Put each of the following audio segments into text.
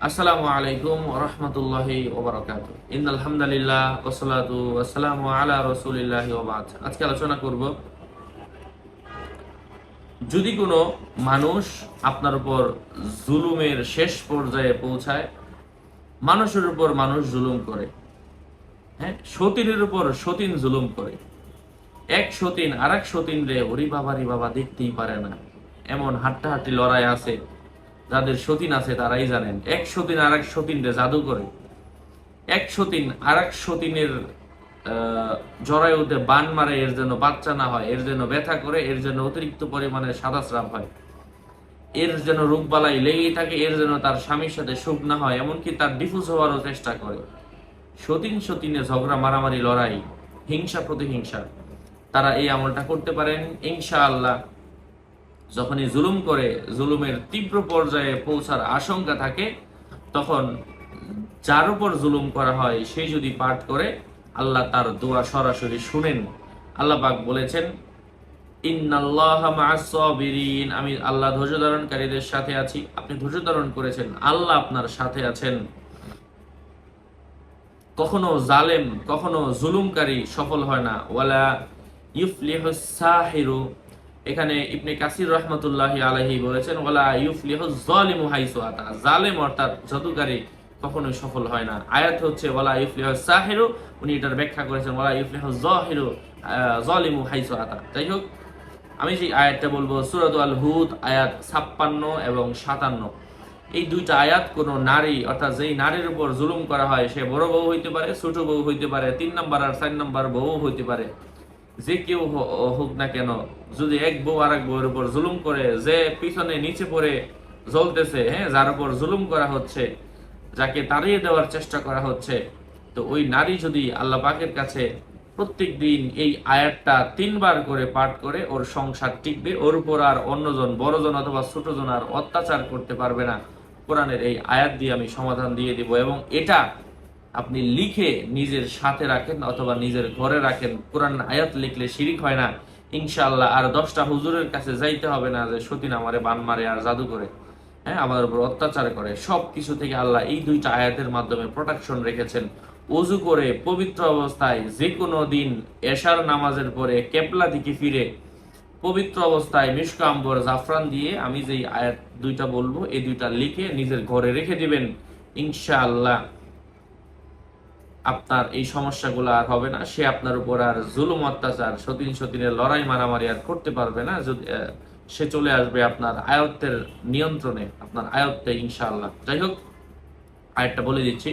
আসসালামু আলাইকুম ওয়া রাহমাতুল্লাহি ওয়া বারাকাতুহু। ইন্নাল হামদালিল্লাহ ওয়াসসালাতু ওয়াসসালামু আলা রাসূলিল্লাহি ওয়া বা'দ। আজকে আলোচনা করব, যদি কোনো মানুষ আপনার উপর জুলুমের শেষ পর্যায়ে পৌঁছায়, মানুষের উপর মানুষ জুলুম করে, হ্যাঁ, সতীনের উপর সতীন জুলুম করে, এক সতীন আরেক সতীন রে ওরি বাবা দেখতেই পারে না, এমন হাড্ডাহাড্ডি লড়াই আছে। যাদের সতীন আছে তারাই জানেন। এক সতীন আরেক সতীন রে জাদু করে, এক সতীন আরেক সতীনের জরায়ুতে বান মারে, এর জন্য বাচ্চা না হয়, এর জন্য ব্যথা করে, এর জন্য অতিরিক্ত পরিমাণে সাদা স্রাব হয়, এর জন্য রোগবালাই লেগেই থাকে, এর জন্য তার স্বামীর সাথে সুখ না হয়, এমনকি তার ডিফিউজ হওয়ারও চেষ্টা করে। সতীন সতীনে ঝগড়া, মারামারি, লড়াই, হিংসা প্রতিহিংসা, তারা এই আমলটা করতে পারেন ইনশাআল্লাহ। যখনই জুলুম করে, জুলুমের তীব্র পর্যায়ে পৌঁছার আশঙ্কা থাকে, তখন যার উপর জুলুম করা হয় সেই যদি পাঠ করে, আল্লাহ তার দোয়া সরাসরি শুনেন। আল্লাহ পাক বলেছেন, ইন্নাল্লাহা মা'আস সাবিরিন, আমি আল্লাহ ধৈর্য ধারণকারীদের সাথে আছি। আপনি ধৈর্য ধারণ করেছেন, আল্লাহ আপনার সাথে আছেন। কখনো জালেম, কখনো জুলুমকারী সফল হয় না। ওয়ালা ইউফলিহুস সাহিরু, এখানে ইবনে কাসির রহমাতুল্লাহি আলাইহি বলেছেন, ওয়ালা ইউফলিহুজ যালিমু হাইসু আতা, জালেম অর্থাৎ জাদুকারী কখনোই সফল হয় না। আয়াত হচ্ছে ওয়ালা ইউফলিহুস সাহিরু, উনি এটার ব্যাখ্যা করেছেন ওয়ালা ইউফলিহুজ যালিমু হাইসু আতা। যাই হোক, আমি যে আয়াতটা বলবো সূরাতুল আল হুদ আয়াত 56 এবং 57। এই দুইটা আয়াত কোন নারী, অর্থাৎ যেই নারীর উপর জুলুম করা হয়, সে বড় বউ হইতে পারে, ছোট বউ হইতে পারে, 3 নাম্বার আর 4 নাম্বার বউ হইতে পারে, যে কেউ হোক না কেন, যদি এক বউ আর এক বউয়ের উপর জুলুম করে, যে পিছনে নিচে পড়ে জ্বলতেছে, হ্যাঁ, যার উপর জুলুম করা হচ্ছে, যাকে তাড়িয়ে দেওয়ার চেষ্টা করা হচ্ছে, তো ওই নারী যদি আল্লাহ পাকের কাছে প্রত্যেক দিন এই আয়াতটা 3 বার করে পাঠ করে, ওর সংসার টিকবে, ওর উপর আর অন্যজন, বড়জন অথবা ছোটজন আর অত্যাচার করতে পারবে না। কোরআনের এই আয়াত দিয়ে আমি সমাধান দিয়ে দিব, এবং এটা আপনি লিখে নিজের সাথে রাখেন অথবা নিজের ঘরে রাখেন। কোরআন আয়াত লিখলে শিরিক হয় না ইনশাআল্লাহ। আর 10টা হুজুরের কাছে যাইতে হবে না যে সতীন আমারে বান মারে আর জাদু করে, হ্যাঁ, আমাদের উপর অত্যাচার করে। সব কিছু থেকে আল্লাহ এই 2টা আয়াতের মাধ্যমে প্রোটেকশন রেখেছেন। ওযু করে পবিত্র অবস্থায় যে কোনো দিন এশার নামাজের পরে কেবলা দিকে ফিরে পবিত্র অবস্থায় মিশক আম্বর জাফরান দিয়ে আমি যেই আয়াত 2টা বলবো, এই 2টা লিখে নিজের ঘরে রেখে দিবেন। ইনশাআল্লাহ আপনার এই সমস্যাগুলো আর হবে না। সে আপনার উপর আর জুলুম, অত্যাচার, সতীনের লড়াই, মারামারি আর করতে পারবে না। যদি সে চলে আসবে আপনার আয়ত্তের নিয়ন্ত্রণে, আপনার আয়ত্তে ইনশাআল্লাহ। যাই হোক, আয়াতটা বলে দিচ্ছি।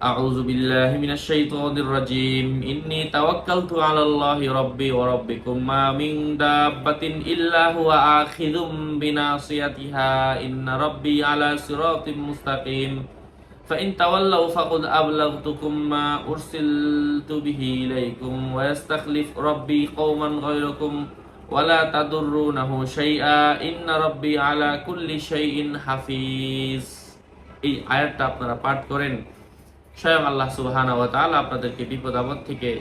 আউযু বিল্লাহি মিনাশ শাইতানির রাজীম। ইন্নী তাওয়াক্কালতু আলাল্লাহি রাব্বি ওয়া রাব্বিকুম মা মিন দাব্বাতিন ইল্লা হুয়া আখিযুম বিনাসিয়াতিহা ইন্না রাব্বি আলা সিরাতিম মুস্তাকিম। فإن تولوا فقد أبلغتكم ما أرسلت به إليكم ويستخلف ربي قوما غيركم ولا تضرونه شيئا إن ربي على كل شيء حفيظ। এই আয়াতটা আপনারা পাঠ করেন, স্বয়ং আল্লাহ সুবহানাহু ওয়া তাআলা আপনাদেরকে বিপদ আপদ থেকে,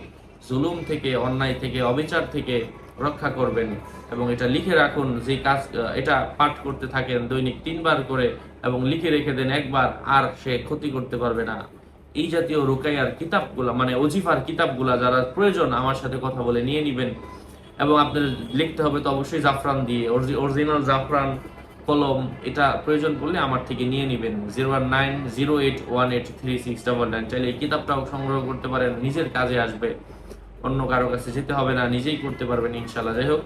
জুলুম থেকে, অন্যায় থেকে, অবিচার থেকে রক্ষা করবেন। এবং এটা লিখে রাখুন, যে কাজ এটা পাঠ করতে থাকেন দৈনিক 3 বার করে, এবং লিখে রেখে দেন একবার, আর সে ক্ষতি করতে পারবে না। এই জাতীয় রুকাইয়ার কিতাবগুলা, মানে ওজিফার কিতাবগুলা যারা প্রয়োজন, আমার সাথে কথা বলে নিয়ে নেবেন। এবং আপনার লিখতে হবে তো অবশ্যই জাফরান দিয়ে, অরিজিনাল জাফরান কলম। এটা প্রয়োজন পড়লে আমার থেকে নিয়ে নেবেন। 09081836999। চাইলে এই কিতাবটাও সংগ্রহ করতে পারেন, নিজের কাজে আসবে, অন্য কারো কাছে যেতে হবে না, নিজেই করতে পারবেন ইনশাআল্লাহ। যাই হোক,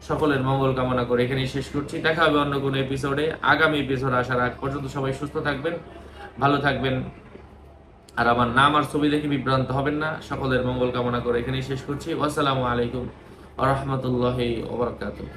সকলের মঙ্গল কামনা করে এখানেই শেষ করছি। দেখা হবে অন্য কোনো এপিসোডে। আগামী এপিসোড আসার আগ পর্যন্ত সবাই সুস্থ থাকবেন, ভালো থাকবেন, আর আমার নাম আর ছবি দেখে বিভ্রান্ত হবেন না। সকলের মঙ্গল কামনা করে এখানেই শেষ করছি। আসসালামু আলাইকুম ওয়া রাহমাতুল্লাহি ওয়া বারাকাতুহু।